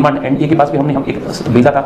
Demand NTA के पास भी हम एक भेजा था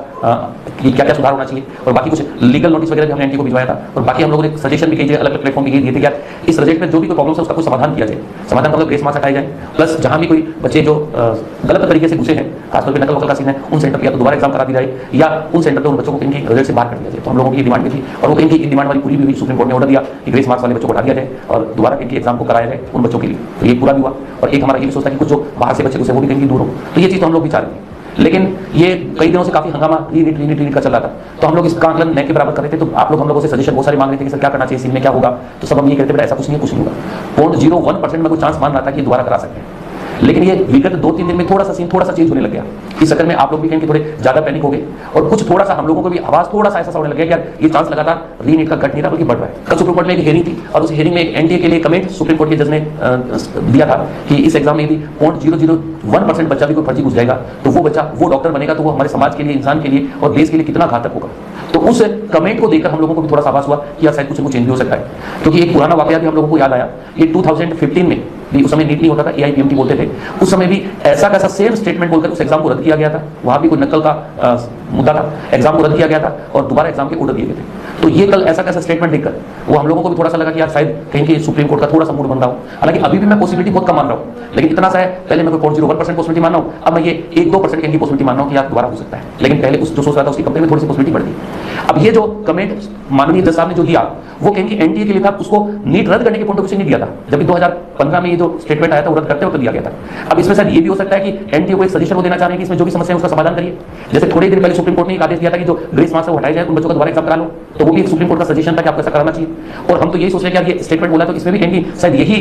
कि क्या क्या सुधार होना चाहिए, और बाकी कुछ लीगल नोटिस वगैरह भी हमने एनटीए को भिजवाया था, और बाकी हम लोगों ने सजेशन भी किए अलग अलग प्लेटफॉर्म पे दिए थे कि इस रिजल्ट में जो भी कोई प्रॉब्लम है उसका कोई समाधान किया जाए, समाधान मतलब ग्रेस मार्क्स हटाए जाए, प्लस जहां भी कोई बच्चे जो गलत तरीके से घुसे हैं, खासतौर पर नकल वकल का सीन है, उन सेंटर पर या तो दोबारा एग्जाम करा दिया जाए या उन सेंटर पर उन बच्चों को कहीं रिजल्ट से बाहर कर दिया जाए। तो हम लोगों की डिमांड भी थी, और वो कहीं की डिमांड हमारी पूरी भी हुई। सुप्रीम कोर्ट ने ऑर्डर दिया कि ग्रेस मार्क्स वाले बच्चों को हटा दिया जाए और दोबारा कहीं एग्जाम को कराया जाए उन बच्चों के लिए। तो ये पूरा भी हुआ, और एक हमारा ये भी सोचता है कि कुछ जो बाहर से बच्चे घुसे वो भी कहीं दूर हो। तो ये चीज़ तो हम लोग भी चाह रहे थे, लेकिन ये कई दिनों से काफी हंगामा रीनीट का चल रहा था। तो हम लोग इसका आंकलन नए के बराबर कर रहे थे। तो आप लोग हम लोगों से सजेशन बहुत सारे मांग रहे थे कि सर क्या करना चाहिए, सीन में क्या होगा। तो सब हम ये कहते बेटा ऐसा कुछ नहीं होगा। 0.01% में कोई चांस मान रहा था कि दोबारा करा सकते हैं, लेकिन ये विगत 2-3 दिन में थोड़ा सा चेंज होने लग गया। इस चक्कर में आप लोग भी कहेंगे थोड़े ज्यादा पैनिक हो गए, और कुछ थोड़ा सा हम लोगों को भी आवाज थोड़ा सा ऐसा होने लग गया कि यार ये चांस लगातार रीनीट का घट नहीं रहा बल्कि बढ़ रहा है। कल सुप्रीम कोर्ट में एक हेयरिंग थी, और उस हेयरिंग में एक एनटीए के लिए कमेंट सुप्रीम कोर्ट के जज ने दिया था कि इस एग्जाम में यदि 0.001% बच्चा भी कोई फर्जी घुस जाएगा तो वो डॉक्टर बनेगा तो वो हमारे समाज के लिए, इंसान के लिए और देश के लिए कितना घातक होगा। तो उस कमेंट को देखकर हम लोगों को भी थोड़ा सा आभास हुआ कि यार शायद कुछ चेंज भी हो सकता है, क्योंकि एक पुराना वाकया भी हम लोगों को याद आया। ये 2015 में भी, उस समय नीट नहीं होता था, एआईपीएमटी बोलते थे, उस समय भी ऐसा कैसा सेम स्टेटमेंट बोलकर उस एग्जाम को रद्द किया गया था। वहां भी कोई नकल का मुद्दा था, एग्जाम को रद्द किया गया था और दोबारा एग्जाम के ऑर्डर दिए गए थे। तो ये कल ऐसा कैसा स्टेटमेंट देखकर वो हम लोगों को भी थोड़ा सा लगा कि यार शायद कहीं के सुप्रीम कोर्ट का थोड़ा सा मूड बन रहा हो। हालांकि अभी भी मैं पॉसिबिलिटी बहुत कम मान रहा हूँ, लेकिन इतना सा है, पहले मैं 0.01% पॉसिबिलिटी मान रहा हूँ, अब मैं ये 1-2% की पॉसिबिलिटी मान रहा हूँ कि यार दोबारा हो सकता है। लेकिन पहले उस जो सोच रहा था उसकी कंपेयर में थोड़ी सी पॉसिबिलिटी बढ़ गई। अब ये जो कमेंट माननीय जज साहब ने जो दिया, वो कहेंगे एनटीए के लिए था, उसको नीट रद्द करने के पॉइंट ऑफ व्यू से नहीं दिया था, जबकि 2015 में ये जो स्टेटमेंट आया था वो रद्द करते वक्त दिया गया था। अब इसमें शायद ये भी हो सकता है कि एनटीए को एक सजेशन देना चाह रहे हैं कि इसमें जो भी समस्या है उसका समाधान करिए। जैसे थोड़े दिन पहले सुप्रीम कोर्ट ने एक आदेश दिया था कि जो ग्रेस मार्क्स हटाए जाए उन बच्चों का दोबारा एग्जाम करा लो, तो वो भी एक सुप्रीम कोर्ट का सजेशन था कि आपको ऐसा कराना चाहिए। और हम तो यही सोच रहे हैं कि यार ये स्टेटमेंट बोला तो इसमें भी कहेंगे शायद यही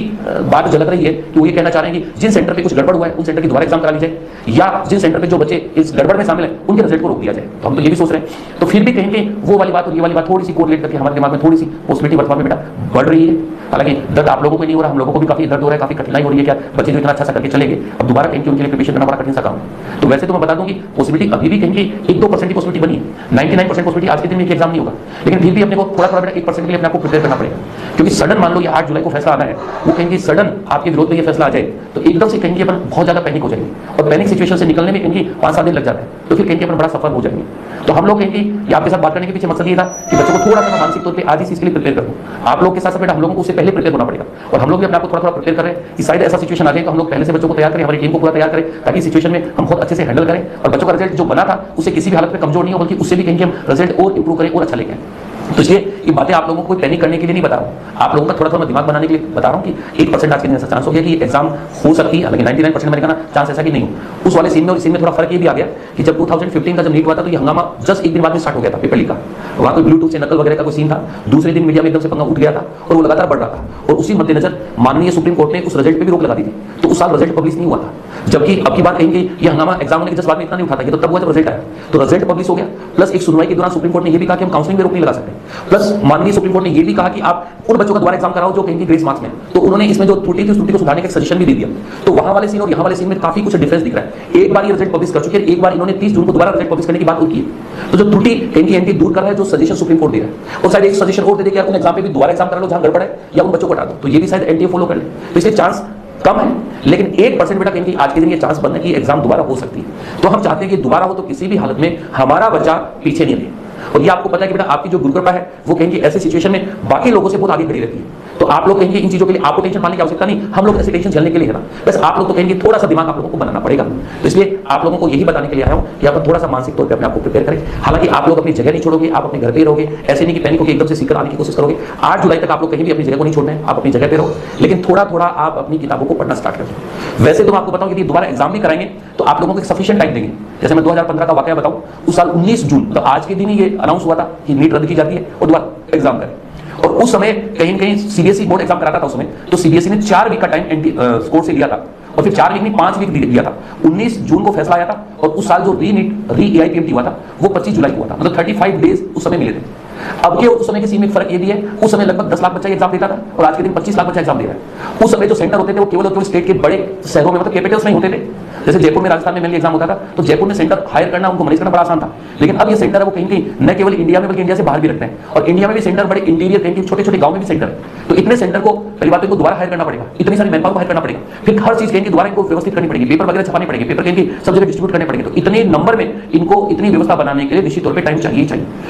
बात झलक रही है कि वो ये कहना चाह रहे हैं कि जिन सेंटर पे कुछ गड़बड़ हुआ है उन सेंटर की दोबारा एग्जाम करा लीजिए, या जिन सेंटर पे जो बच्चे इस गड़बड़ में शामिल है उनके रिजल्ट को रोक दिया जाए। तो हम तो ये भी सोच रहे हैं। तो फिर भी कहेंगे वो वाली बात और ये वाली बात थोड़ी सी कोरिलेट करके हमारे दिमाग में थोड़ी सी पॉसिबिलिटी वर्तमान में बेटा बढ़ रही है। हालांकि दर्द आप लोगों को नहीं हो रहा, हम लोगों को भी काफी दर्द हो रहा है, काफी कठिनाई हो रही है। क्या बच्चे जो इतना अच्छा सा करके चले गए, अब दोबारा कहीं उनके लिए प्रिपरेशन करना बड़ा कठिन सा काम है। तो वैसे तो मैं बता दूं कि पॉसिबिलिटी अभी भी कहेंगे 1-2% की पॉसिबिलिटी बनी है। 99% पॉसिबिलिटी आज के दिन में एग्जाम नहीं होगा, लेकिन फिर भी अपने को थोड़ा 1% के लिए अपने आपको प्रिपेयर करना पड़ेगा। क्योंकि सडन मान लो ये 8 जुलाई को फैसला आना है, वो कहेंगे सडन आपके विरोध में ये फैसला आ जाए तो एकदम से कहेंगे अपन बहुत ज्यादा पैनिक हो जाएंगे, और पैनिक सिचुएशन से निकलने में कहेंगे 5-7 दिन लग जाता है, तो फिर कहेंगे अपन बड़ा सफल हो जाएंगे। तो हम लोग कहेंगे ये आपके साथ बात करने के पीछे मकसद ये था कि बच्चों को थोड़ा सा मानसिक तौर पर आज इस चीज के लिए प्रिपेयर करूँ। आप लोग के साथ बेटा हम लोगों को उससे पहले प्रिपेयर होना पड़ेगा, और हम लोग भी अपने आपको थोड़ा प्रिपेयर कर रहे हैं कि शायद ऐसा सिचुएशन आ जाए तो हम लोग पहले से बच्चों को तैयार करें, हमारी टीम को पूरा तैयार करें, ताकि सिचुएशन में हम बहुत अच्छे से हैंडल करें और बच्चों का रिजल्ट जो बना था उससे किसी भी हालत में कमजोर नहीं हो, बल्कि उससे भी कहेंगे हम रिजल्ट और इंप्रूव करें और अच्छा लेके आए। तो इसलिए ये बातें आप लोगों को कोई पैनिक करने के लिए नहीं बता रहा हूँ, आप लोगों का थोड़ा थोड़ा दिमाग बनाने के लिए बता रहा हूँ कि 1% आज के दिन ऐसा चांस हो गया कि एग्जाम हो सकती है, लेकिन 99% मैंने कहा चांस ऐसा कि नहीं हो। उस वाले सीन में और सीन में थोड़ा फर्क ये भी आ गया कि जब 2015 का जब नीट हुआ था तो ये हंगामा जस्ट एक दिन बाद में स्टार्ट हो गया था पेपर लीक का। वहाँ कोई ब्लूटूथ से नकल वगैरह का कोई सीन था, दूसरे दिन मीडिया में एकदम से पंगा उठ गया था और वो लगातार बढ़ रहा था, और उसी मद्देनजर माननीय सुप्रीम कोर्ट ने उस रिजल्ट पे भी रोक लगा दी थी। तो उस साल रिजल्ट पब्लिश नहीं हुआ था, जबकि अब की बात कहेंगे ये हंगामा एग्जाम होने के जस्ट बाद में इतना नहीं उठा था, ये तो तब हुआ जब रिजल्ट आया। तो रिजल्ट पब्लिश हो गया, प्लस एक सुनवाई के दौरान सुप्रीम कोर्ट ने ये भी कहा कि हम काउंसलिंग में रोक नहीं लगा सकते, प्लस माननीय सुप्रीम कोर्ट ने ये भी कहा कि आप उन बच्चों का दोबारा एग्जाम कराओ जो कहेंगे ग्रेस मार्क्स में। तो उन्होंने इसमें जो त्रुटि थी उस त्रुटि को सुधारने का सजेशन भी दे दिया। तो वहां वाले सीन और यहाँ वाले सीन में काफी कुछ डिफरेंस दिख रहा है। एक बार ये रिजल्ट पब्लिश कर चुके हैं, एक बार इन्होंने 30 जून को दोबारा रिजल्ट पब्लिश करने की बात की है। तो जो त्रुटि कहेंगे एनटी दूर कर रहा है, जो सजेशन सुप्रीम कोर्ट दे रहा है, और शायद एक सजेशन और दे दे कि उन एग्जाम पे भी दोबारा एग्जाम करा लो जहां गड़बड़ है, या उन बच्चों को हटा दो। तो ये भी शायद एनटीए फॉलो कर ले, तो इसलिए चांस कम है, लेकिन 1% बेटा कहेंगे आज के दिन ये चांस बनने की एग्जाम दोबारा हो सकती है। तो हम चाहते हैं कि दोबारा हो तो किसी भी हालत में हमारा बच्चा पीछे नहीं रहे। और ये आपको पता है कि बेटा आपकी जो गुरु कृपा है वो कहेंगे ऐसे सिचुएशन में बाकी लोगों से बहुत आगे खड़ी रहती है। तो आप लोग कहेंगे इन चीजों के लिए आपको टेंशन पाने की आवश्यकता नहीं, हम लोग ऐसे टेंशन झेलने के लिए है ना, बस आप लोग तो कहेंगे थोड़ा सा दिमाग आप लोगों को बनाना पड़ेगा। तो इसलिए आप लोगों को यही बताने के लिए आया हूं कि आप थोड़ा सा मानसिक तौर पे अपने आप को प्रिपेयर करें। हालांकि आप लोग अपनी जगह नहीं छोड़ोगे, आप अपने घर पे रहोगे, ऐसे नहीं कि पैनिक होकर एकदम से सीकर आने की कोशिश करोगे। 8 जुलाई तक आप लोग कहीं भी अपनी जगह को नहीं छोड़ना है, आप अपनी जगह पे रहो, लेकिन थोड़ा थोड़ा आप अपनी किताबों को पढ़ना स्टार्ट करें। वैसे तो मैं आपको बताऊं कि दोबारा एग्जाम भी कराएंगे तो आप लोगों को सफिशिएंट टाइम देंगे। जैसे मैं 2015 का वाकया बताऊं, उस साल 19 जून मतलब आज के दिन ही ये अनाउंस हुआ था कि नीट रद्द की जाती है और दोबारा एग्जाम करें। और उस समय कहीं कहीं सीबीएसई बोर्ड एग्जाम कराता था उस समय, तो सीबीएसई ने 4 वीक का टाइम स्कोर से लिया था, और फिर 4 वीक नहीं 5 वीक दिया था। 19 जून को फैसला आया था, और उस साल जो री एआईपीएमटी हुआ था वो 25 जुलाई को हुआ था, मतलब 35 डेज उस समय मिले थे। अब के उस समय के सीन में फर्क ये भी है, उस समय लगभग 10 लाख बच्चा एग्जाम देता था और आज के दिन 25 लाख बच्चा एग्जाम दे रहा है। उस समय जो सेंटर होते थे वो केवल स्टेट के बड़े शहरों में मतलब कैपिटल्स में होते थे। जैसे जयपुर में राजस्थान में मेनली एग्जाम होता था, तो जयपुर में सेंटर हायर करना उनको मैनेज करना बड़ा आसान था। लेकिन अब ये सेंटर है वो कहीं कहीं न केवल इंडिया में बल्कि इंडिया से बाहर भी रखते हैं, और इंडिया में भी सेंटर बड़े इंटीरियर कहीं छोटे छोटे गांव में भी सेंटर है। तो इतने सेंटर को पहली बात तो इनको दोबारा हायर करना पड़ेगा, इतनी सारी मैनपावर को हायर करना पड़ेगा, फिर हर चीज इनकी दोबारा इनको व्यवस्थित करनी पड़ेगी, पेपर वगैरह छपाने पड़ेंगे, पेपर इनकी सब जगह डिस्ट्रीब्यूट करने पड़ेंगे। तो इतने नंबर में इनको इतनी व्यवस्था बनाने के लिए निश्चित तौर पर टाइम चाहिए।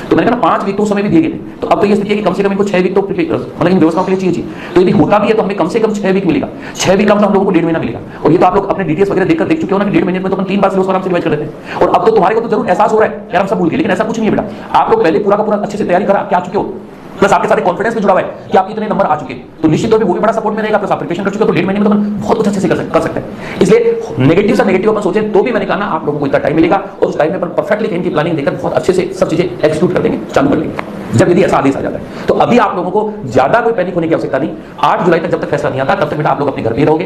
तो मैंने कहा 5 वीक तो समय भी दिए गए थे, तो अब तो ये स्थिति है कि कम से कम इनको 6 वीक तो मतलब इन व्यवस्थाओं के लिए चाहिए। तो यदि होता भी है तो हमें कम से कम 6 वीक मिलेगा, 6 वीक का मतलब हम लोगों को 1.5 महीना मिलेगा। और ये तो आप लोग अपने डिटेल्स वगैरह देखकर देख चुके हो ना कि 1.5 महीने में तो अपन 3 बार सिलेबस आराम से रिवाइज कर लेते हैं। और अब तो तुम्हारे को तो जरूर एहसास हो रहा है यार हम सब भूल गए, लेकिन ऐसा कुछ नहीं है बेटा। आप लोग पहले पूरा का पूरा अच्छे से तैयारी करा के आ चुके हो, प्लस आपके साथ कॉन्फिडेंस भी जुड़ा हुआ है कि आपके इतने नंबर आ चुके हैं, तो निश्चित तौर पे वो भी बड़ा सपोर्ट में रहेगा। प्लस आप प्रिपरेशन कर चुके हो तो 1.5 महीने में तो अपन बहुत कुछ अच्छे से कर सकते हैं। इसलिए नेगेटिव से नेगेटिव अपन सोचे तो भी मैंने कहा ना आप लोगों को इतना टाइम मिलेगा और उस टाइम में अपन परफेक्टली इनकी प्लानिंग देकर बहुत अच्छे से सब चीजें एक्सिक्यूट कर देंगे, चालू कर लेंगे जब यदि ऐसा आदेश आ जाता है। तो अभी आप लोगों को ज्यादा कोई पैनिक होने की आवश्यकता नहीं। 8 जुलाई तक जब तक फैसला नहीं आता तब तक बेटा आप लोग अपने घर में रहोगे।